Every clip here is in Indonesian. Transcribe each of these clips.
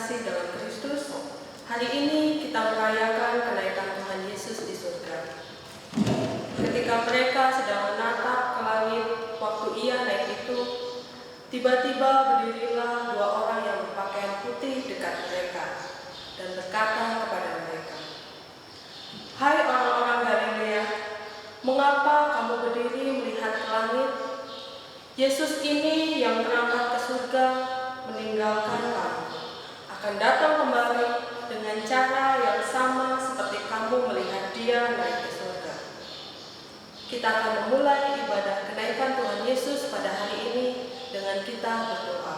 terkasih dalam Kristus, hari ini kita merayakan kenaikan Tuhan Yesus di surga. Ketika mereka sedang menatap ke langit waktu ia naik itu, tiba-tiba berdirilah dua orang yang berpakaian putih dekat mereka dan berkata kepada mereka, "Hai orang-orang Galilea, mengapa kamu berdiri melihat ke langit? Yesus ini yang terangkat ke surga meninggalkan kamu, akan datang kembali dengan cara yang sama seperti kamu melihat dia naik ke surga." Kita akan memulai ibadah kenaikan Tuhan Yesus pada hari ini dengan kita berdoa.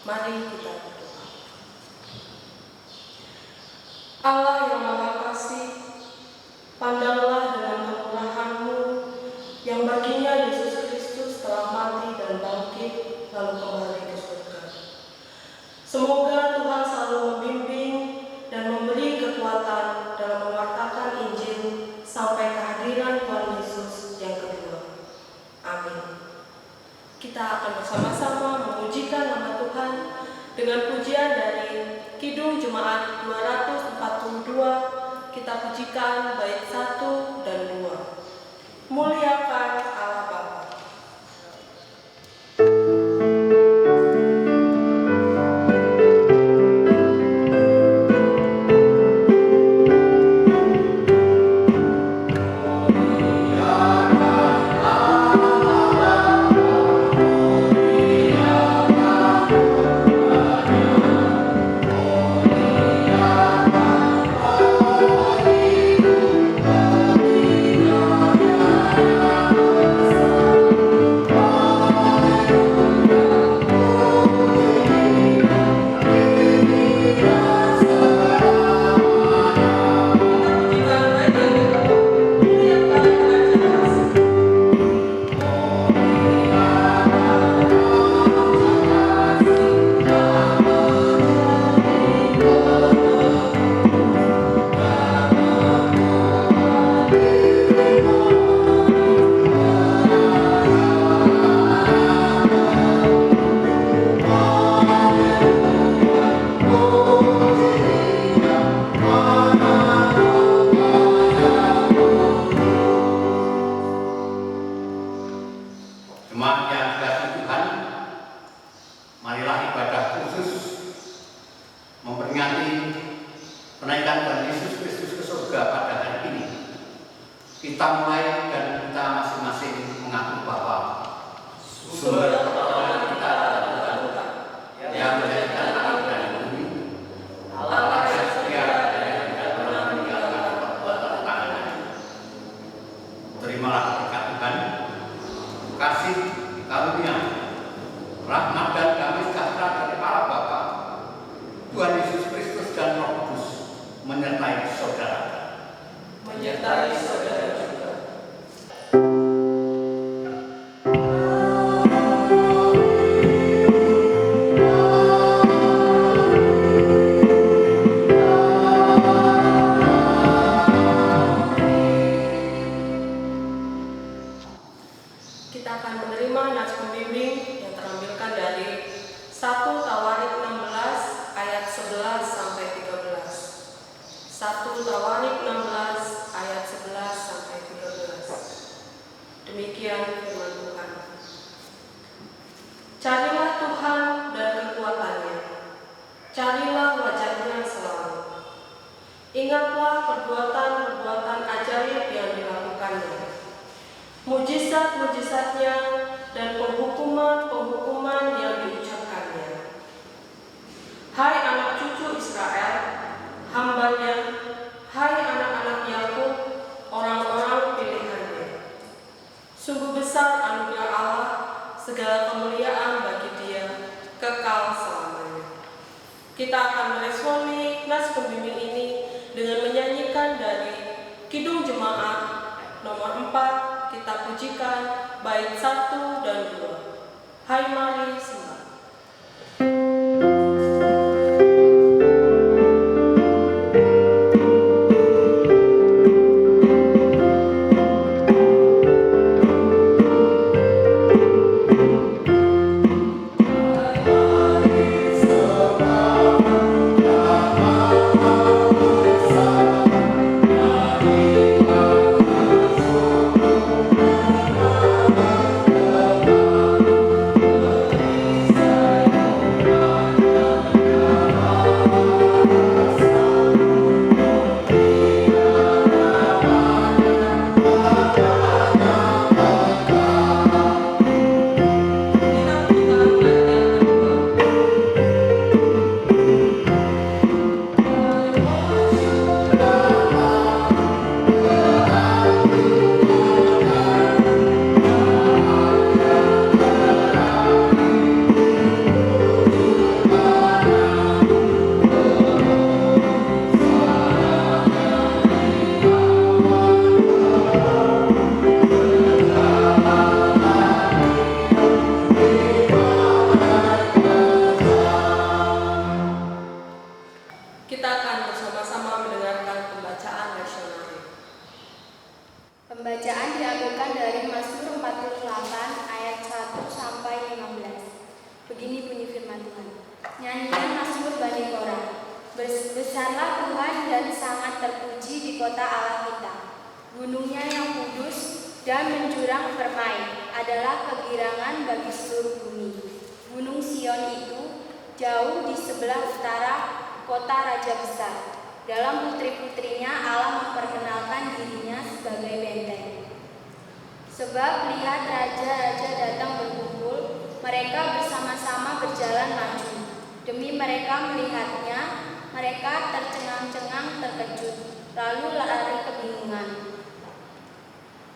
Mari kita berdoa. Allah yang Maha Kasih, pandanglah dengan kemurahan-Mu yang baginya Yesus Kristus telah mati dan bangkit lalu kembali ke surga. Semoga Tuhan selalu membimbing dan memberi kekuatan dalam mewartakan Injil sampai kehadiran Tuhan Yesus yang kedua. Amin. Kita akan bersama-sama memujikan nama Tuhan dengan pujian dari Kidung Jemaat 242. Kita pujikan bait 1 dan 2. Muliakan Allah Bapa. Jemaat yang dikasihi Tuhan, marilah ibadah khusus memperingati kenaikan Tuhan Yesus Kristus ke surga pada hari ini. Kita mulai dan kita masing-masing mengaku bahwa sumber pertolongan kita adalah Tuhan yang menjadikan langit dan bumi, Allah yang setia dan yang tidak pernah meninggalkan perbuatan tangannya. Terimalah berkat Tuhan, kasih karunia, rahmat dan damai sejahtera dari Allah Bapa, Tuhan Yesus Kristus dan Roh Kudus menyertai saudara. Menyertai saudara juga. Kita akan menerima nats pembimbing yang terambilkan dari 1 Tawarik 16 ayat 11 sampai 13. 1 Tawarik 16 ayat 11 sampai 13. Demikian firman Tuhan. Carilah Tuhan dan kekuatannya. Carilah wajahnya selalu. Ingatlah perbuatan-perbuatan ajaib yang dilakukannya, mujizat-mujizatnya dan penghukuman-penghukuman yang diucapkannya. Hai anak cucu Israel, hamba-Nya, hai anak-anak Yakub, orang-orang pilihannya. Sungguh besar anugerah Allah, segala kemuliaan bagi Dia, kekal selamanya. Kita akan meresponi nats pembimbing ini dengan menyanyikan dari Kidung Jemaat nomor 4. Kita pujikan bait 1 dan 2. Hai mari sembah. Hai mari sembah. Besarlah Tuhan dan sangat terpuji di kota Allah kita. Gunungnya yang kudus dan menjurang permai adalah kegirangan bagi seluruh bumi. Gunung Sion itu jauh di sebelah utara kota Raja Besar. Dalam putri-putrinya Allah memperkenalkan dirinya sebagai benteng. Sebab lihat raja-raja datang berkumpul, mereka bersama-sama berjalan maju. Demi mereka melihatnya, mereka tercengang-cengang terkejut, lalu lari kebingungan.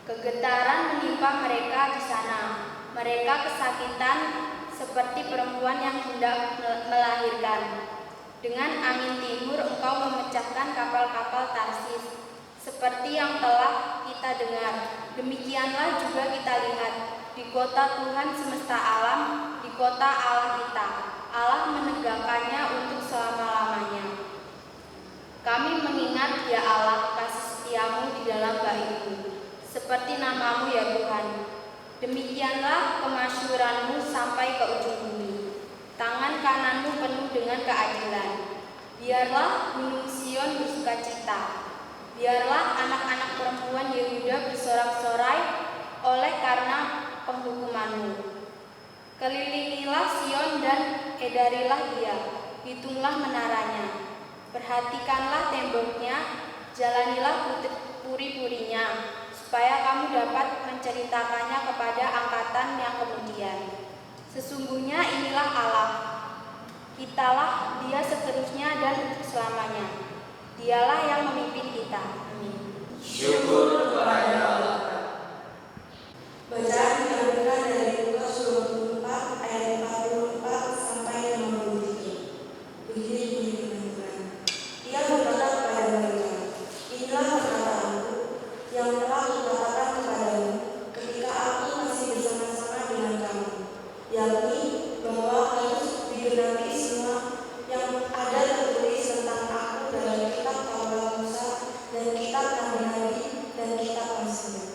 Kegetaran menimpa mereka di sana. Mereka kesakitan seperti perempuan yang hendak melahirkan. Dengan angin timur engkau memecahkan kapal-kapal Tarsis, seperti yang telah kita dengar. Demikianlah juga kita lihat di kota Tuhan semesta alam, di kota Allah kita. Allah menegakkannya untuk selama-lamanya. Kami mengingat ya Allah kasih setiamu di dalam baitmu, seperti namamu ya Tuhan. Demikianlah kemasyhuranmu sampai ke ujung bumi. Tangan kananmu penuh dengan keadilan. Biarlah gunung Sion bersukacita. Biarlah anak-anak perempuan Yehuda bersorak-sorai oleh karena penghukumanmu. Kelilingilah Sion dan edarilah dia. Hitunglah menaranya. Perhatikanlah temboknya. Jalanilah puri-purinya, supaya kamu dapat menceritakannya kepada angkatan yang kemudian. Sesungguhnya inilah Allah, kitalah dia seterusnya dan selamanya. Dialah yang memimpin kita. Amin. Syukur kepada Allah. Bacaan diambilkan dari Lukas 24 ayat 44 sampai 53. Begini bunyi firman Tuhan. Ia berkata kepada mereka, inilah perkataanku yang telah kukatakan kepadamu ketika aku masih bersama-sama dengan kamu, yakni bahwa harus digenapi semua yang ada tertulis tentang aku dalam kitab Taurat Musa dan kitab nabi-nabi dan kitab Mazmur.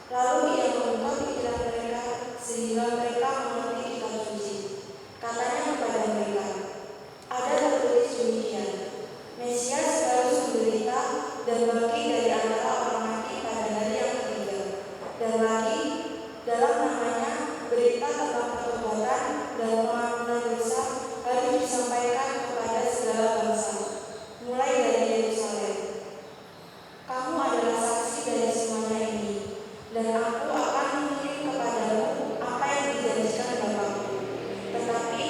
Lalu ia membuka pikiran mereka sehingga mereka mengerti kitab suci. Katanya kepada mereka, ada tertulis demikian, Mesias harus menderita dan bangkit dari antara orang mati pada hari yang ketiga. Dan lagi dalam namanya berita tentang pertobatan dan pengampunan dosa harus disampaikan kepada segala bangsa, mulai dari Yerusalem. Kamu adalah saksi dari semuanya ini, dan aku akan mengirim kepadamu apa yang dijanjikan Bapa-Ku. Tetapi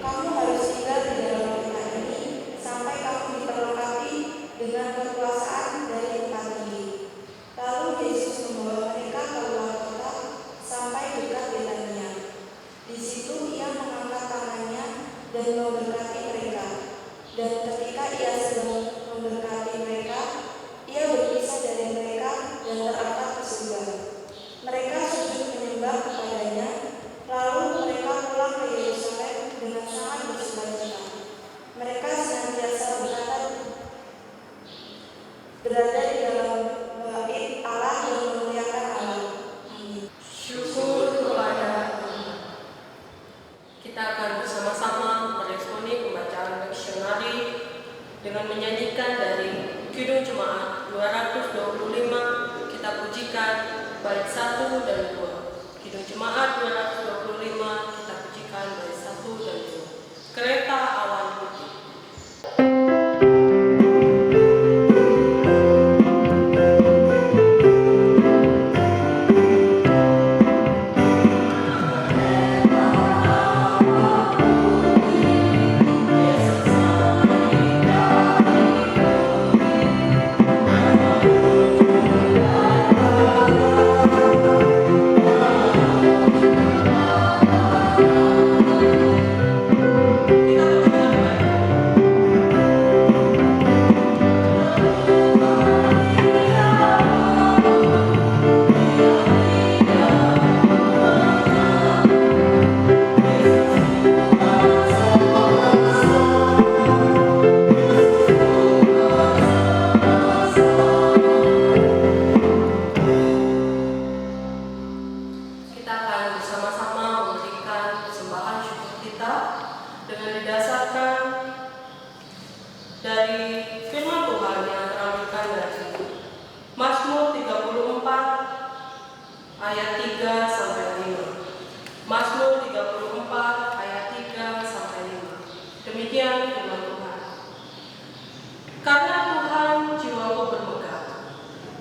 kamu harus tinggal di dalam kota ini sampai kamu diperlengkapi dengan kekuasaan dari tempat tinggi. Lalu Yesus membawa mereka keluar kota sampai dekat Betania. Di situ ia mengangkat tangannya dan memberkati mereka. Dan ketika ia sedang memberkati mereka, ia berpisah dari mereka dan terangkat ke surga. Mereka sujud menyembah kepadanya, lalu mereka pulang ke Yerusalem dengan sangat bersukacita. Mereka senantiasa berada di dalam bait Allah dan memuliakan Allah. Amin. Syukur kepada Allah. Kita akan bersama-sama meresponi pembacaan leksionari dengan menyanyikan dari Kidung Jemaat 225, kita pujikan bait 1 dan 2. Kidung Jemaat 225, kita pujikan bait 1 dan 2. Kereta Awan Putih. Syukur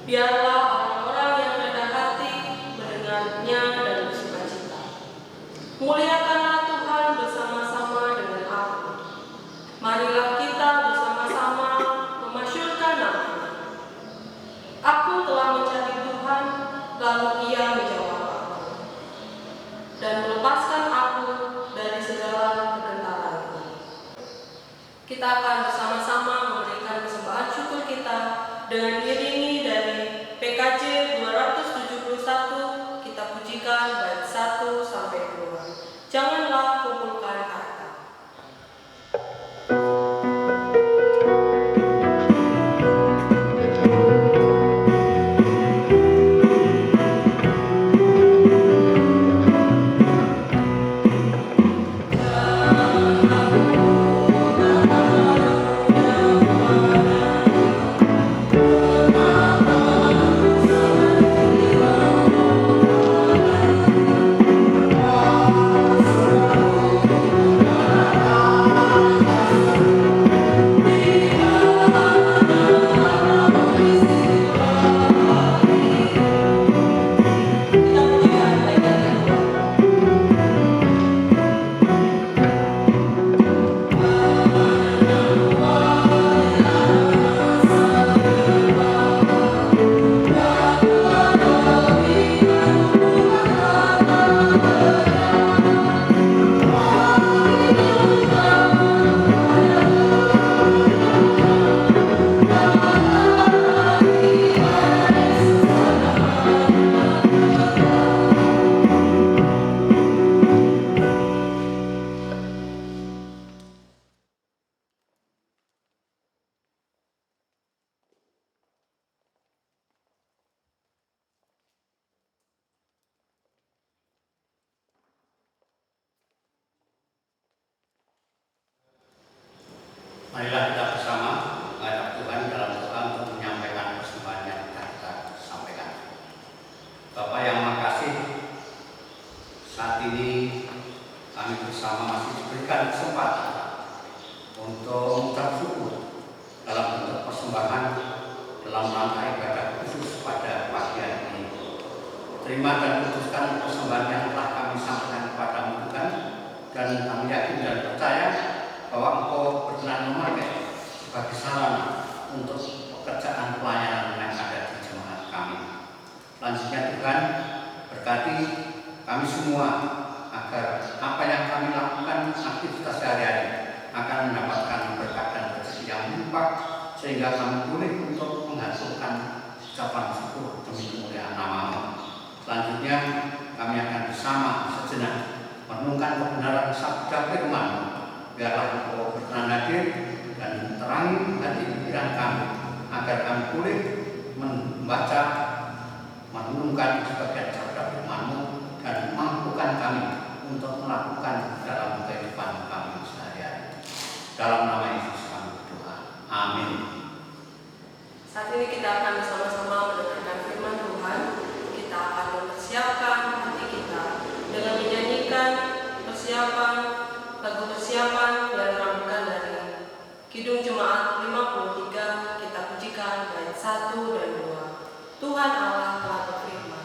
Biarlah orang-orang yang rendah hati mendengarnya dan bersukacita. Muliakanlah Tuhan bersama-sama dengan aku. Marilah kita bersama-sama memasyurkan nama-Nya. Aku telah mencari Tuhan, lalu Ia menjawab aku dan melepaskan aku dari segala kegentaranku. Kita akan bersama-sama memberikan persembahan syukur kita dengan diiringi dari PKJ 271. Kita pujikan bait 1 sampai 2. Janganlah kumpulkan harta. Marilah kita bersama menghadap Tuhan dalam doa untuk menyampaikan persembahan yang kita sampaikan. Bapa yang makasih, saat ini kami bersama masih diberikan kesempatan untuk mengucap syukur dalam bentuk persembahan dalam rangka ibadah khusus pada pagi hari ini. Terima dan kuduskan persembahan yang telah kami sampaikan kepadamu Tuhan, dan kami yakin dan percaya bahwa Engkau berkenan memakai sebagai sarana untuk pekerjaan pelayanan yang ada di jemaat kami. Selanjutnya Tuhan, berkati kami semua agar apa yang kami lakukan aktivitas sehari-hari akan mendapatkan berkat dan rezeki yang melimpah, sehingga kami boleh untuk menghasilkan ucapan syukur demi kemuliaan nama-Mu. Selanjutnya kami akan bersama sejenak merenungkan kebenaran sabda firman-Mu. Biarlah Engkau berkenan hadir dan terangi hati pikiran kami, agar kami boleh membaca, merenungkan sebagian sabda firman-Mu, dan mampukan kami untuk melakukan dalam kehidupan kami sehari-hari. Dalam nama Yesus kami berdoa. Amin. Saat ini kita akan bersama-sama mendengarkan firman Tuhan. Kita akan mempersiapkan hati kita dengan menyanyikan lagu persiapan yang diramukan dari Kidung Jemaat 53. Kita pujikan bait 1 dan 2. Tuhan Allah telah berfirman.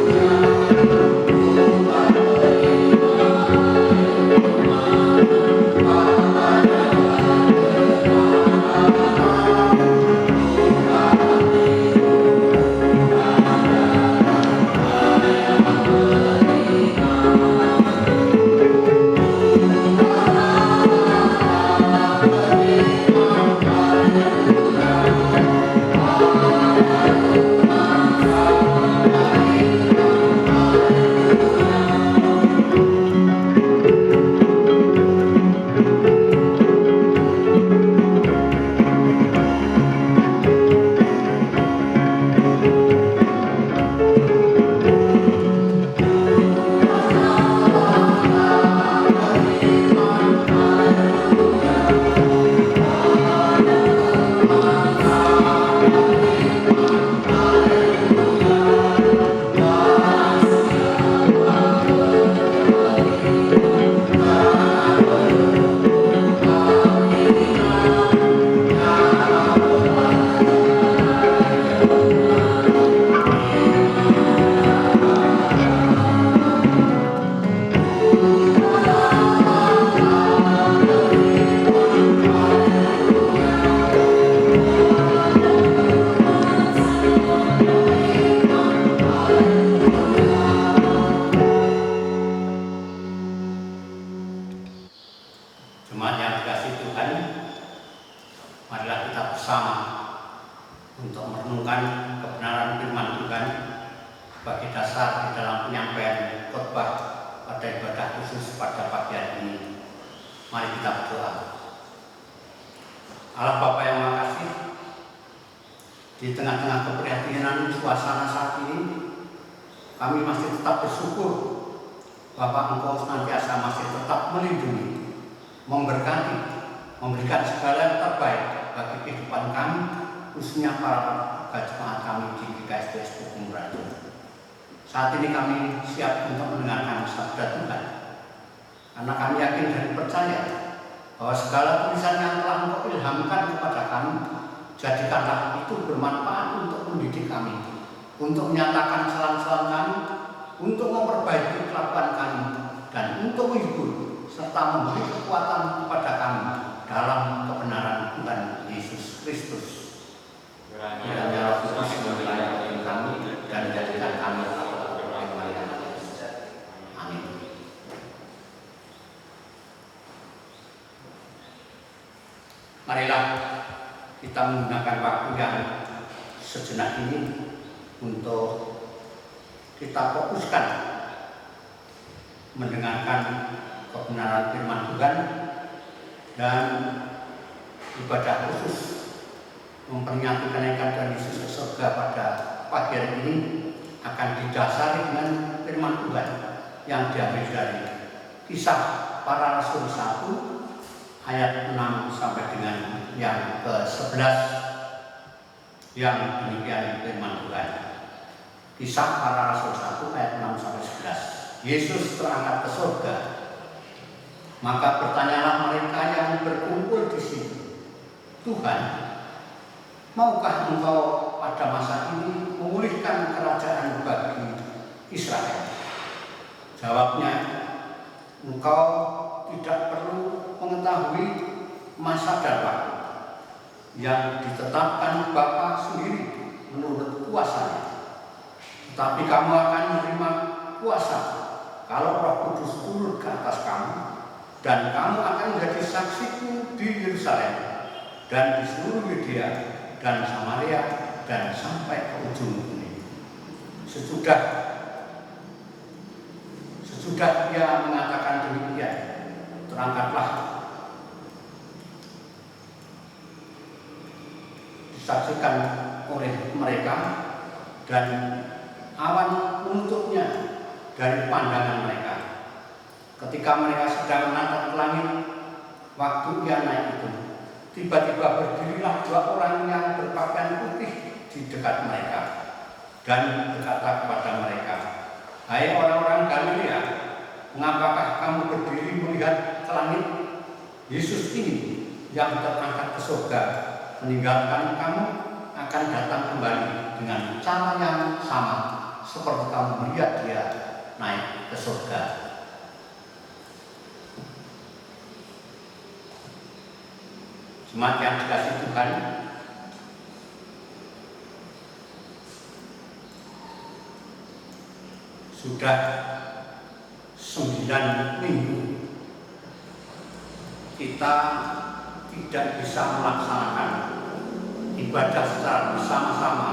Hallelujah. bersama untuk merenungkan kebenaran firman Tuhan sebagai dasar di dalam penyampaian khotbah pada ibadah khusus pada pagi hari ini. Mari kita berdoa. Allah Bapa yang Maha Kasih, di tengah-tengah keprihatinan suasana saat ini, kami masih tetap bersyukur bahwa Engkau senantiasa masih tetap melindungi, memberkati, memberikan segala yang terbaik bagi kehidupan kami, khususnya para jemaat kami di GKSDS Pokong Rajo. Saat ini kami siap untuk mendengarkan sabda Tuhan, karena kami yakin dan percaya bahwa segala tulisan yang telah Engkau ilhamkan kepada kami, jadikanlah itu bermanfaat untuk mendidik kami, untuk menyatakan kesalahan-kesalahan kami, untuk memperbaiki kelakuan kami, dan untuk menghibur serta memberi kekuatan kepada kami dalam kebenaran Tuhan Yesus Kristus. Kiranya Roh Kudus menyertai kami dan menjadikan kami amin. Marilah kita menggunakan waktu yang sejenak ini untuk kita fokuskan mendengarkan kebenaran firman Tuhan dan ibadah khusus memperingati kenaikan Tuhan Yesus ke surga pada pagi hari ini akan didasari dengan firman Tuhan yang diambil dari Kisah Para Rasul 1 ayat 6 sampai dengan yang ke-11 yang demikian firman Tuhan. Kisah Para Rasul 1 ayat 6 sampai 11. Yesus terangkat ke surga. Maka bertanyalah mereka yang berkumpul di situ, Tuhan, maukah Engkau pada masa ini memulihkan kerajaan bagi Israel? Jawabnya, Engkau tidak perlu mengetahui masa dan waktu yang ditetapkan Bapa sendiri menurut kuasa-Nya. Tetapi kamu akan menerima kuasa kalau Roh Kudus turun ke atas kamu, dan kamu akan menjadi saksiku di Yerusalem dan di seluruh Yudea dan Samaria dan sampai ke ujung bumi. Sesudah Ia mengatakan demikian, terangkatlah disaksikan oleh mereka, dan awan menutupnya dari pandangan mereka. Ketika mereka sedang menatap ke langit, waktu Ia naik itu, tiba-tiba berdirilah dua orang yang berpakaian putih di dekat mereka dan berkata kepada mereka, "Hai orang-orang Galilea, mengapakah kamu berdiri melihat ke langit? Yesus ini yang terangkat ke surga meninggalkan kamu akan datang kembali dengan cara yang sama seperti kamu melihat Dia naik ke surga." Jemaat yang dikasihi Tuhan, sudah 9 minggu kita tidak bisa melaksanakan ibadah secara bersama-sama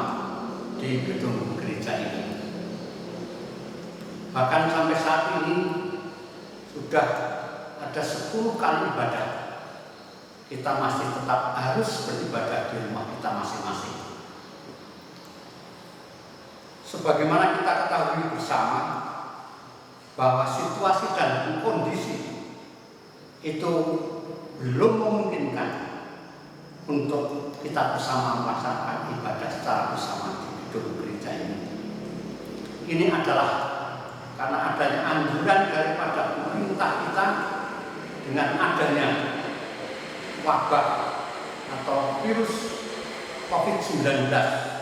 di gedung gereja ini. Bahkan sampai saat ini sudah ada 10 kali ibadah, kita masih tetap harus beribadah di rumah kita masing-masing. Sebagaimana kita ketahui bersama bahwa situasi dan kondisi itu belum memungkinkan untuk kita bersama melaksanakan ibadah secara bersama di gedung gereja ini. Ini adalah karena adanya anjuran daripada pemerintah kita dengan adanya wabah atau virus COVID-19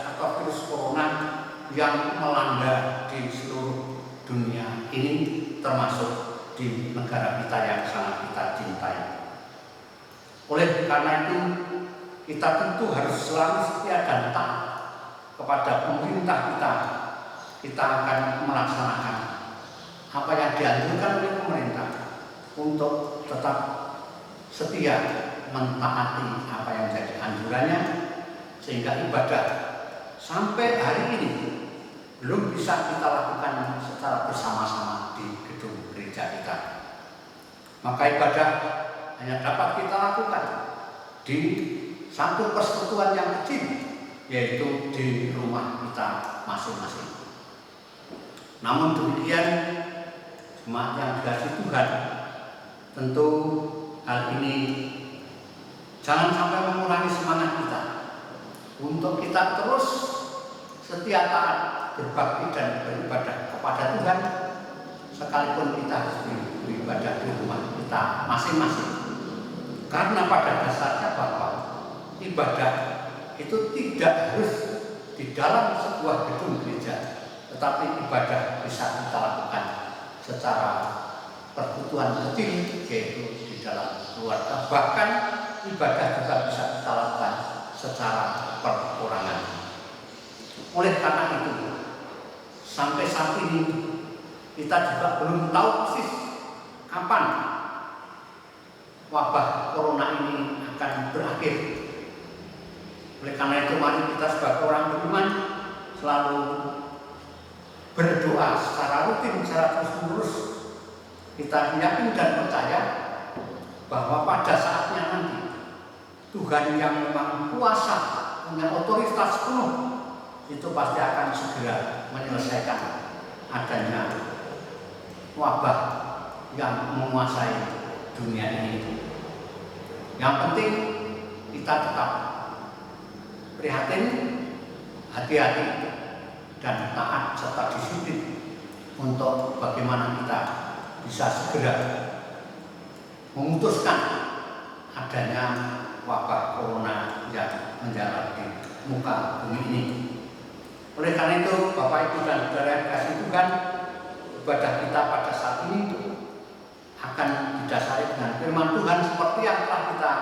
atau virus corona yang melanda di seluruh dunia ini, termasuk di negara kita yang sangat kita cintai. Oleh karena itu, kita tentu harus selalu setia dan taat kepada pemerintah kita. Kita akan melaksanakan apa yang dianjurkan oleh pemerintah untuk tetap setia mentaati apa yang menjadi anjurannya sehingga ibadah sampai hari ini belum bisa kita lakukan secara bersama-sama di gedung gereja kita. Maka ibadah hanya dapat kita lakukan di satu persekutuan yang kecil, yaitu di rumah kita masing-masing. Namun demikian, jemaat yang dikasihi Tuhan, tentu hal ini jangan sampai mengurangi semangat kita untuk kita terus setia taat berbakti dan beribadah kepada Tuhan, sekalipun kita harus beribadah di rumah kita masing-masing. Karena pada dasarnya bahwa ibadah itu tidak harus di dalam sebuah gedung gereja, tetapi ibadah bisa kita lakukan secara persekutuan kecil, yaitu di dalam keluarga. Bahkan ibadah juga bisa kita lakukan secara perorangan. Oleh karena itu, sampai saat ini kita juga belum tahu persis kapan wabah corona ini akan berakhir. Oleh karena itu, mari kita sebagai orang beriman selalu berdoa secara rutin, secara terus-menerus. Kita yakin dan percaya bahwa pada saatnya nanti Tuhan yang memang kuasa, punya otoritas penuh, itu pasti akan segera menyelesaikan adanya wabah yang menguasai dunia ini. Yang penting kita tetap prihatin, hati-hati, dan taat serta disiplin untuk bagaimana kita bisa segera memutuskan adanya wabah corona yang menjalar di muka bumi ini. Oleh karena itu, Bapak, Ibu, dan Saudara yang dikasihi Tuhan, ibadah kita pada saat ini akan didasari dengan firman Tuhan seperti yang telah kita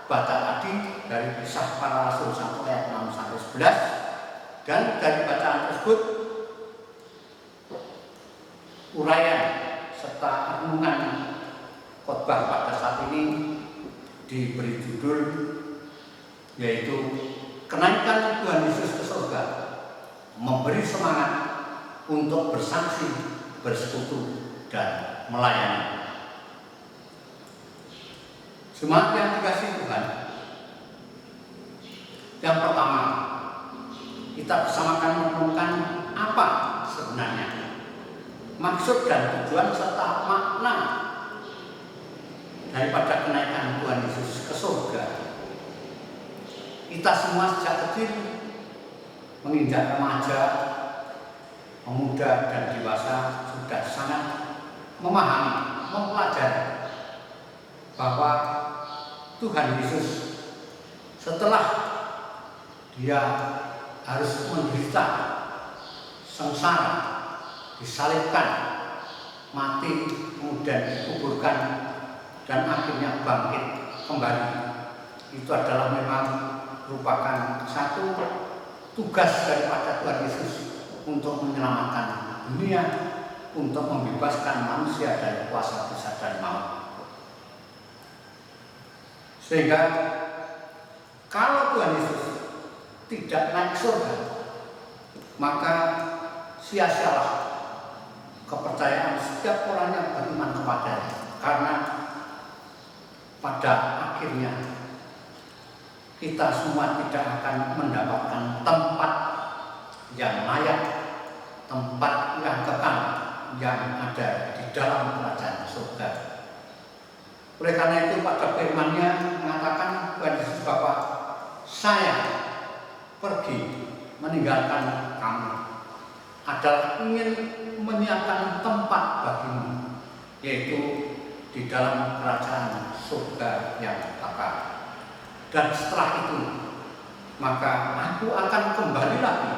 baca tadi dari Kisah Para Rasul 1 ayat 6-11, dan dari bacaan tersebut uraian serta renungan khotbah pada saat ini diberi judul yaitu Kenaikan Tuhan Yesus ke Surga, memberi semangat untuk bersaksi, bersekutu, dan melayani. Jemaat yang dikasihi Tuhan, yang pertama, kita bersama akan merenungkan apa sebenarnya maksud dan tujuan serta makna daripada kenaikan Tuhan Yesus ke surga. Kita semua sejak kecil, menginjak remaja, pemuda, dan dewasa sudah sangat memahami, mempelajari bahwa Tuhan Yesus setelah Dia harus menderita, sengsara, disalibkan, mati, kemudian dikuburkan, dan akhirnya bangkit kembali. Itu adalah memang merupakan satu tugas daripada Tuhan Yesus untuk menyelamatkan dunia, untuk membebaskan manusia dari kuasa dosa dan maut. Sehingga kalau Tuhan Yesus tidak naik surga, maka sia-sialah kepercayaan setiap orang yang beriman kepadanya, karena pada akhirnya kita semua tidak akan mendapatkan tempat yang layak, tempat yang kekal yang ada di dalam kerajaan surga. Oleh karena itu pada firman-Nya mengatakan Tuhan Yesus bahwa saya pergi meninggalkan kamu adalah ingin menyiapkan tempat bagimu, yaitu di dalam kerajaan surga yang kekal. Dan setelah itu maka aku akan kembali lagi,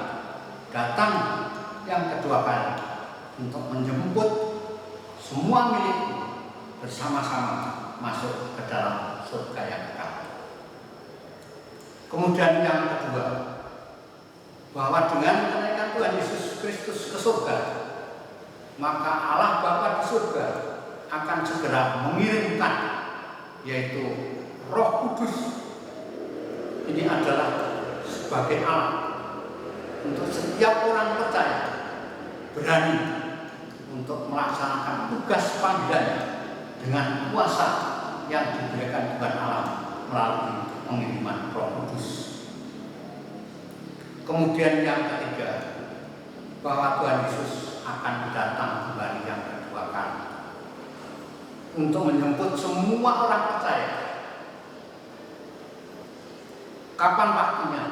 datang yang kedua kali untuk menjemput semua milikku bersama-sama masuk ke dalam surga yang kekal. Kemudian yang kedua, bahwa dengan kenaikan Tuhan Yesus Kristus ke surga, maka Allah Bapa di surga akan segera mengirimkan, yaitu Roh Kudus. Ini adalah sebagai alat untuk setiap orang percaya berani untuk melaksanakan tugas panggilannya dengan kuasa yang diberikan Tuhan Allah melalui pengiriman Roh Kudus. Kemudian yang ketiga, bahwa Tuhan Yesus akan datang kembali yang kedua kali untuk menjemput semua orang percaya. Kapan waktunya?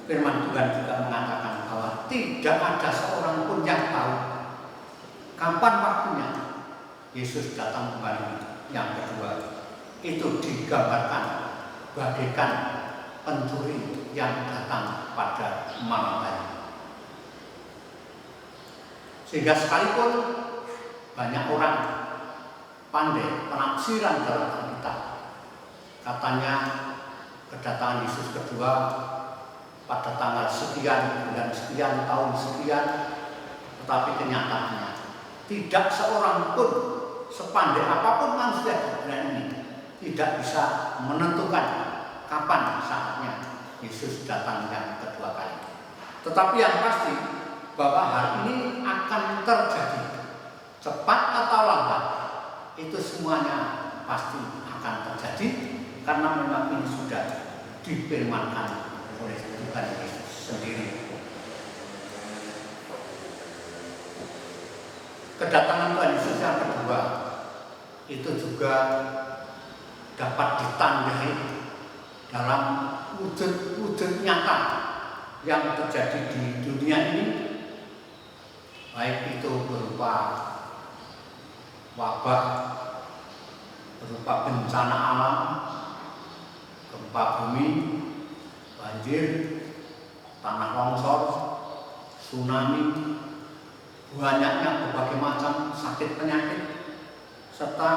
Firman Tuhan juga mengatakan bahwa tidak ada seorang pun yang tahu kapan waktunya Yesus datang kembali yang kedua. Itu digambarkan bagaikan pencuri yang datang pada malam hari. Sehingga sekalipun banyak orang pandai penafsiran dalam Alkitab, katanya kedatangan Yesus kedua pada tanggal sekian, bulan sekian, tahun sekian, tetapi kenyataannya tidak seorang pun sepandai apapun manusia di dunia ini tidak bisa menentukan kapan saatnya Yesus datang yang kedua kali. Tetapi yang pasti bahwa hal ini akan terjadi cepat atau lambat, itu semuanya pasti akan terjadi karena memang ini sudah difirmankan oleh Tuhan Yesus sendiri. Kedatangan Tuhan Yesus yang kedua itu juga dapat ditandai dalam wujud-wujud nyata yang terjadi di dunia ini, baik itu berupa wabah, berupa bencana alam, gempa bumi, banjir, tanah longsor, tsunami, banyaknya berbagai macam sakit penyakit, serta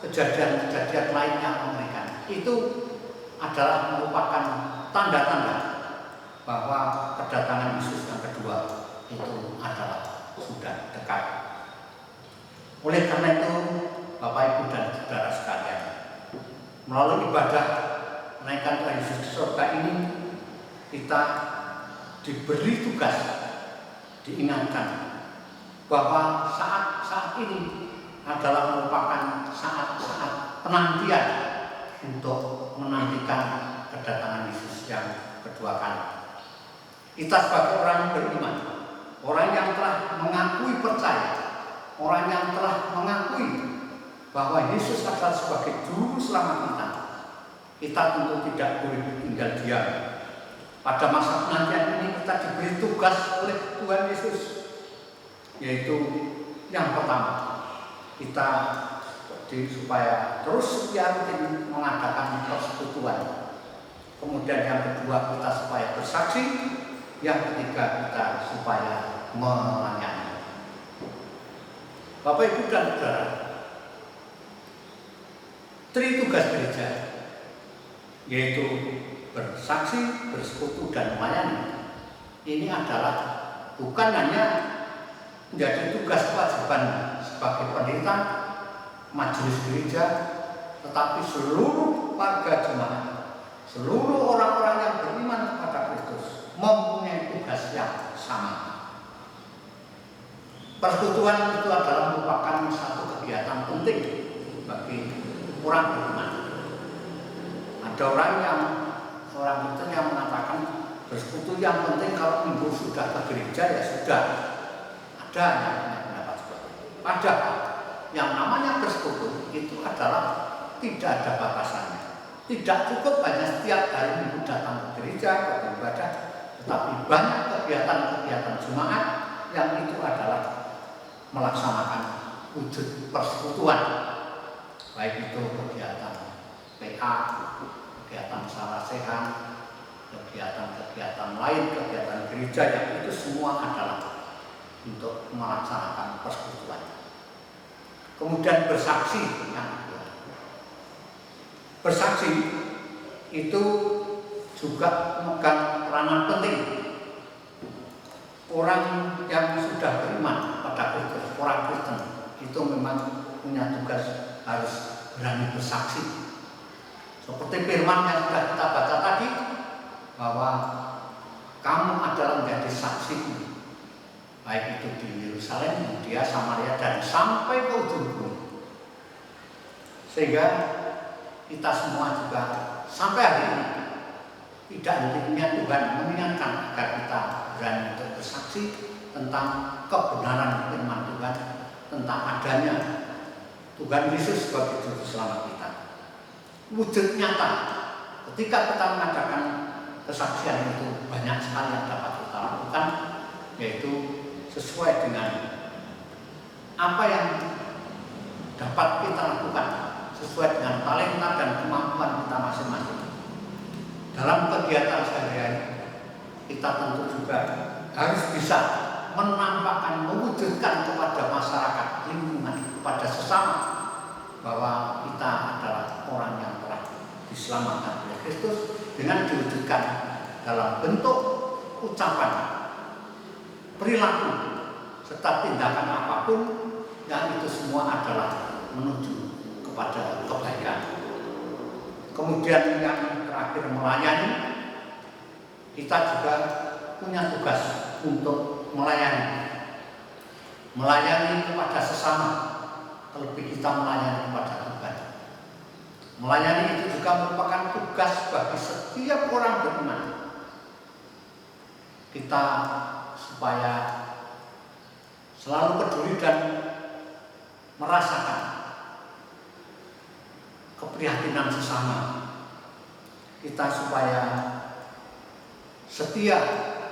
kejadian-kejadian lain yang mengerikan. Itu adalah merupakan tanda-tanda bahwa kedatangan Yesus yang kedua itu adalah sudah dekat. Oleh karena itu, Bapak Ibu dan saudara sekalian, melalui ibadah menaikkan Tuhan Yesus ke surga ini, kita diberi tugas, diingatkan bahwa saat-saat ini adalah merupakan saat-saat penantian untuk menantikan kedatangan Yesus yang kedua kali. Kita sebagai orang beriman, orang yang telah mengakui percaya, orang yang telah mengakui bahwa Yesus adalah sebagai juru selamat kita tentu tidak boleh tinggal diam. Pada masa penantian ini kita diberi tugas oleh Tuhan Yesus, yaitu yang pertama, kita supaya terus setia rutin mengadakan persekutuan. Kemudian yang kedua, kita supaya bersaksi. Yang ketiga, kita supaya melayani. Bapak Ibu dan saudara, tugas gereja yaitu bersaksi, bersekutu, dan melayani. Ini adalah bukan hanya menjadi tugas kewajiban sebagai pendeta majelis gereja, tetapi seluruh warga jemaat, seluruh orang-orang yang beriman kepada Kristus mempunyai tugas yang sama. Persekutuan itu adalah merupakan satu kegiatan penting bagi orang beriman. Ada orang itu yang mengatakan bersekutu yang penting kalau minggu sudah ke gereja ya sudah. Ada yang mendapat seperti itu. Padahal yang namanya bersekutu itu adalah tidak ada batasannya. Tidak cukup hanya setiap hari minggu datang ke gereja, ke ibadah, tetapi banyak kegiatan-kegiatan jemaat yang itu adalah melaksanakan wujud persekutuan, baik itu kegiatan PA, kegiatan sarasehan, kegiatan-kegiatan lain, kegiatan gereja, yang itu semua adalah untuk melaksanakan persekutuan. Kemudian bersaksi yang kedua. Bersaksi itu juga memegang peranan penting. Orang yang sudah beriman pada Kristus, orang Kristen, itu memang punya tugas harus berani bersaksi. Seperti firman yang sudah kita baca tadi, bahwa kamu adalah menjadi saksi, baik itu di Yerusalem, Yudea, Samaria, dan sampai ke ujung bumi. Sehingga kita semua juga sampai hari ini tidak hentinya Tuhan mengingatkan agar kita berani untuk bersaksi tentang kebenaran firman Tuhan, tentang adanya Tuhan Yesus sebagai juru selamat kita. Wujud nyata ketika kita mengadakan kesaksian itu banyak sekali yang dapat kita lakukan, yaitu sesuai dengan apa yang dapat kita lakukan, sesuai dengan talenta dan kemampuan kita masing-masing. Dalam kegiatan sehari-hari kita tentu juga harus bisa menampakkan, mewujudkan kepada masyarakat, lingkungan, kepada sesama bahwa kita adalah orang yang telah diselamatkan oleh Kristus dengan diwujudkan dalam bentuk ucapan, perilaku, serta tindakan apapun yang itu semua adalah menuju kepada kebaikan. Kemudian yang terakhir, melayani. Kita juga punya tugas untuk melayani kepada sesama, terlebih kita melayani kepada Tuhan. Melayani itu juga merupakan tugas bagi setiap orang beriman. Kita supaya selalu peduli dan merasakan keprihatinan sesama. Kita supaya setia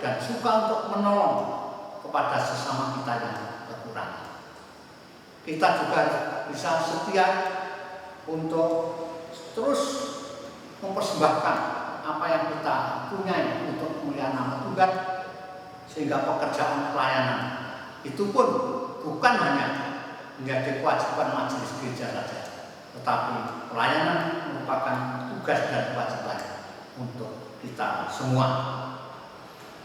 dan suka untuk menolong kepada sesama kita yang kekurangan. Kita juga bisa setia untuk terus mempersembahkan apa yang kita punya untuk kemuliaan nama Tuhan, sehingga pekerjaan pelayanan itu pun bukan hanya menjadi kewajiban majelis gereja saja, tetapi pelayanan merupakan tugas dan kewajiban untuk kita semua.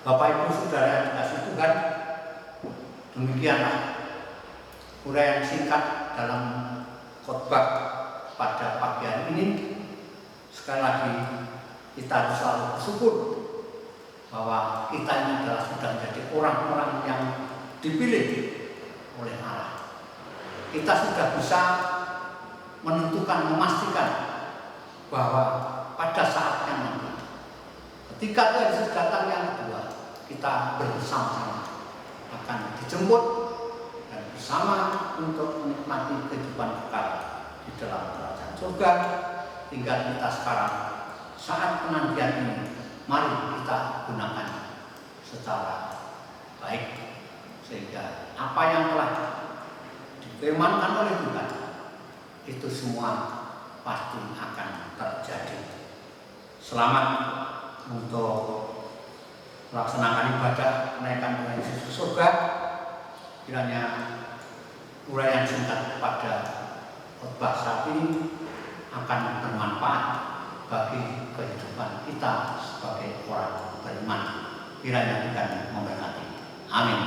Bapak Ibu Saudara yang dikasihi Tuhan, demikianlah uraian singkat dalam khotbah pada pagi hari ini. Sekali lagi kita harus selalu bersyukur bahwa kita ini adalah sudah menjadi orang-orang yang dipilih oleh Allah. Kita sudah bisa menentukan, memastikan bahwa pada saatnya nanti, ketika Tuhan Yesus datang yang kedua, kita bersama-sama akan dijemput dan bersama untuk menikmati kehidupan kekal di dalam kerajaan surga. Tinggal kita sekarang saat penantian ini, mari kita gunakan secara baik, sehingga apa yang telah difirmankan oleh Tuhan itu semua pasti akan terjadi. Selamat untuk melaksanakan ibadah kenaikan Tuhan Yesus ke surga. Kiranya uraian singkat pada khotbah saat ini akan bermanfaat bagi kehidupan kita sebagai orang beriman. Kiranya Tuhan memberkati. Amin.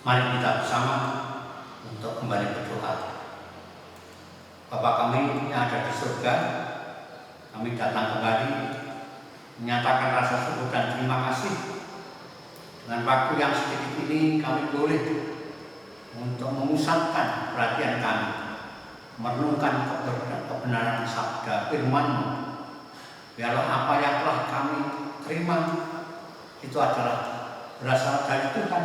Mari kita bersama untuk kembali berdoa. Bapa kami yang ada di surga, kami datang kembali menyatakan rasa syukur dan terima kasih. Dengan waktu yang sedikit ini kami boleh untuk memusatkan perhatian kami, merenungkan kebenaran sabda firman-Mu. Biarlah apa yang telah kami terima itu adalah berasal dari Tuhan.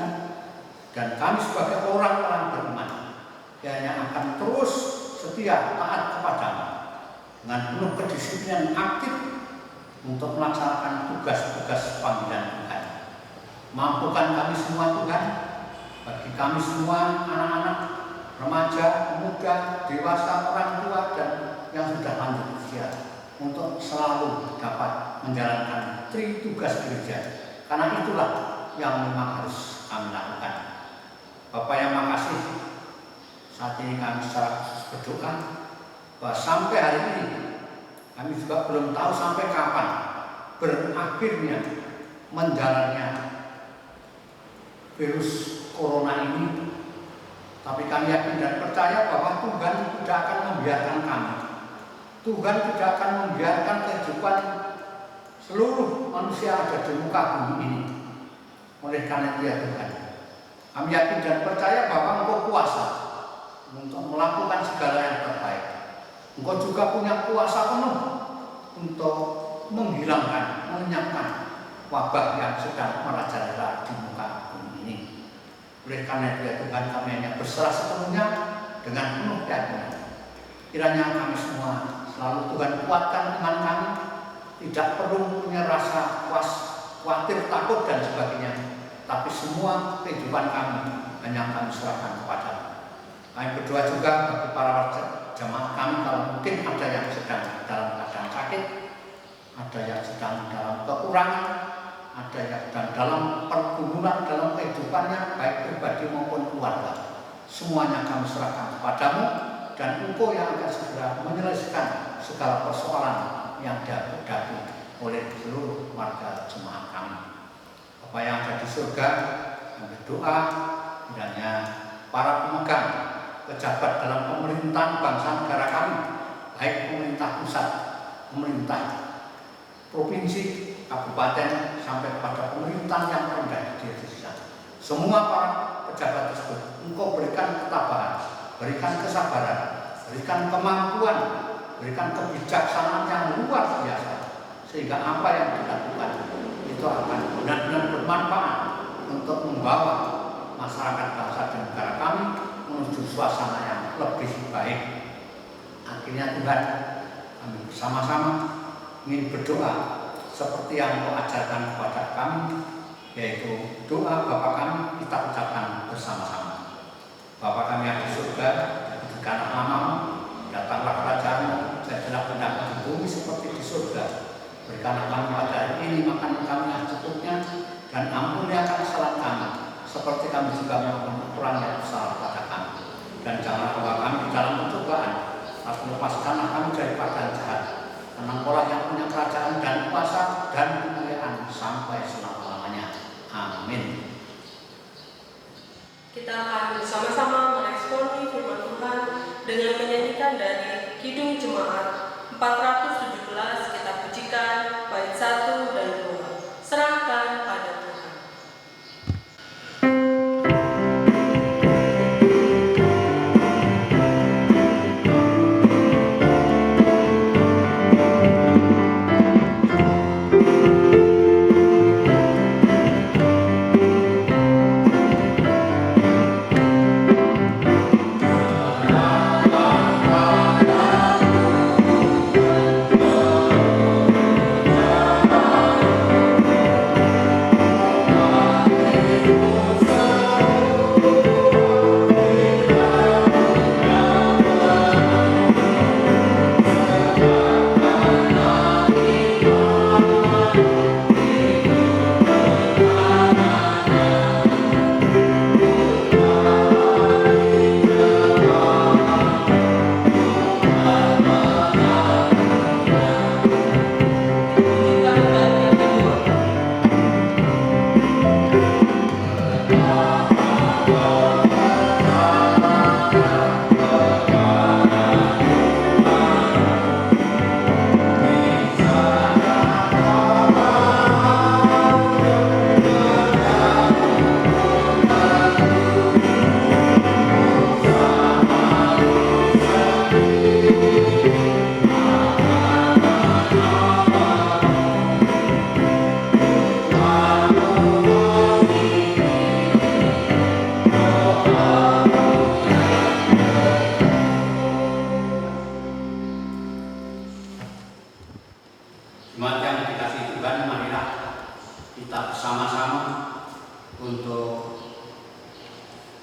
Dan kami sebagai orang-orang beriman yang akan terus setia taat kepada-Mu dengan penuh kedisiplinan aktif untuk melaksanakan tugas-tugas panggilan Tuhan. Mampukan kami semua Tuhan, bagi kami semua anak-anak, remaja, pemuda, dewasa, orang tua, dan yang sudah lanjut usia, untuk selalu dapat menjalankan tugas gereja. Karena itulah yang memang harus kami lakukan. Bapak yang makasih, saat ini kami secara khusus berdoa bahwa sampai hari ini kami juga belum tahu sampai kapan berakhirnya menjalannya virus corona ini. Tapi kami yakin dan percaya bahwa Tuhan tidak akan membiarkan kami. Tuhan tidak akan membiarkan kehidupan seluruh manusia ada di muka bumi ini. Oleh karena itu ya Tuhan, kami yakin dan percaya bahwa Engkau kuasa untuk melakukan segala yang terbaik. Engkau juga punya kuasa penuh untuk menghilangkan, melenyapkan wabah yang sedang merajalela di muka bumi ini. Oleh karena itu ya Tuhan, kami hanya berserah sepenuhnya dengan penuh keyakinan. Kiranya kami semua selalu Tuhan kuatkan iman kami, tidak perlu punya rasa khawatir, takut dan sebagainya. Tapi semua kehidupan kami hanya kami serahkan kepada-Mu. Kami berdoa juga bagi para jamaah kami, kalau mungkin ada yang sedang dalam keadaan sakit, ada yang sedang dalam kekurangan, ada yang sedang dalam pergumulan dalam kehidupannya, baik pribadi maupun keluarga. Semuanya kami serahkan kepada-Mu, dan Engkau yang akan segera menyelesaikan segala persoalan yang dihadapi oleh seluruh warga jemaat kami. Bapa yang ada di surga, kami berdoa kiranya para pemegang pejabat dalam pemerintahan bangsa negara kami, baik pemerintah pusat, pemerintah provinsi, kabupaten, sampai kepada pemerintahan yang rendah di desa. Semua para pejabat tersebut Engkau berikan ketabahan, berikan kesabaran, berikan kemampuan, berikan kebijaksanaan yang luar biasa, sehingga apa yang dilakukan itu akan benar-benar bermanfaat untuk membawa masyarakat bangsa dan negara kami menuju suasana yang lebih baik. Akhirnya Tuhan, kami bersama-sama ingin berdoa seperti yang Engkau ajarkan kepada kami, yaitu doa Bapa kami kita ucapkan bersama-sama. Bapa kami yang di surga, dikatakan namamu, datanglah kerajaan-Mu, jadilah kehendak-Mu di bumi seperti di surga. Berikanlah kami pada hari ini makanan kami yang secukupnya, dan ampuni akan kesalahan kami, seperti kami juga mengampuni orang yang bersalah pada kami. Dan janganlah bawa kami di dalam pencobaan, tapi lepaskanlah kami daripada yang jahat. Karena Engkau yang punya kerajaan dan kuasa dan kemuliaan sampai selama-lamanya. Amin. Kita akan bersama-sama meresponi firman Tuhan dengan menyanyikan dari Kidung Jemaat 417, kita pujikan bait 1 dan 2. Serahkan pada Tuhan. Jemaat yang dikasihi Tuhan, marilah kita bersama-sama untuk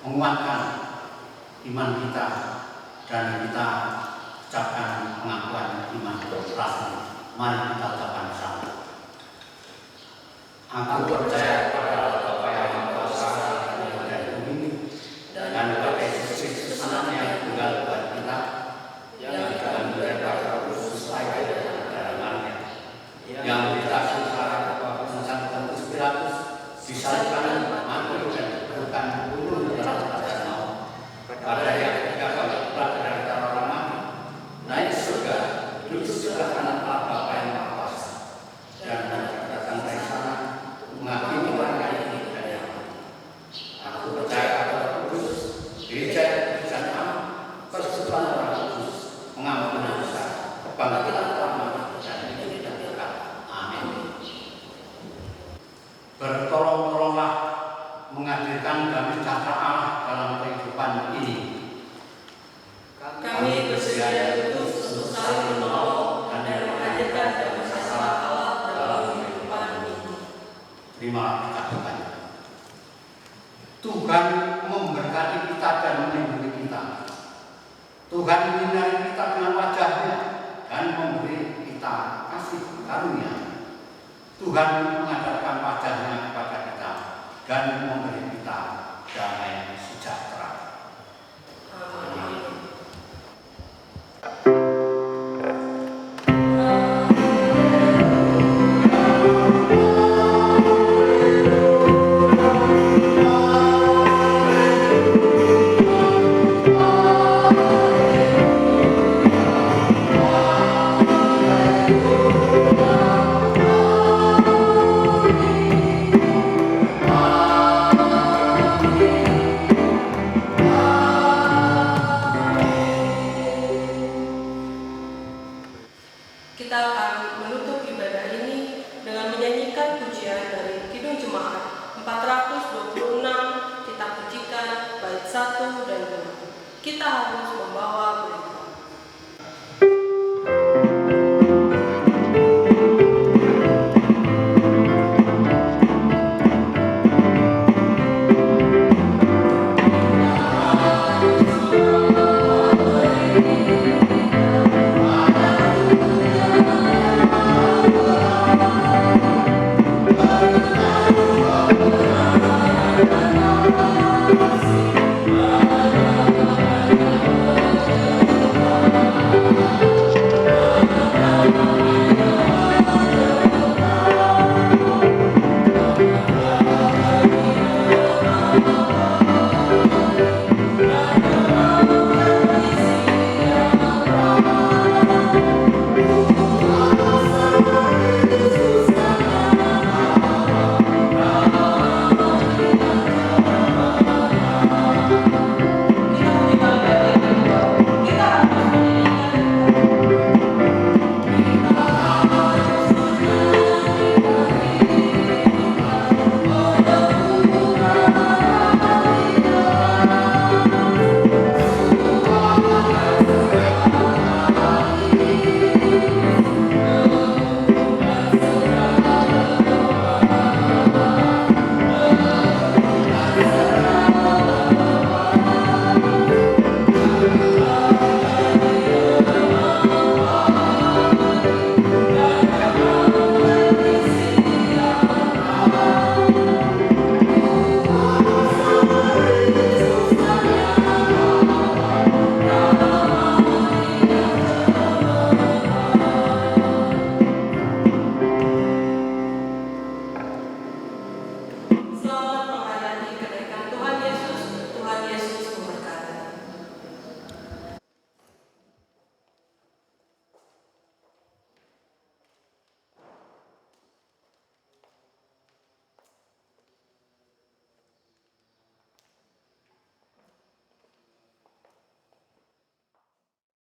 menguatkan iman kita dan kita ucapkan pengakuan iman rasmi. Mari kita ucapkan bersama. Aku percaya kepada Bapa yang Maha Kuasa langit dan bumi, dan kepada Yesus Kristus Anaknya yang tunggal buat kita, yang dikandung dari Roh Kudus lahir dari Maria, yang ditanggung secara kekuasaan Pontius Pilatus, disalibkan, mati dan Terimalah kita doanya. Tuhan memberkati kita dan melindungi kita. Tuhan menyinari kita dengan wajah-Nya dan memberi kita kasih karunia. Tuhan mengajarkan wajah-Nya kepada kita dan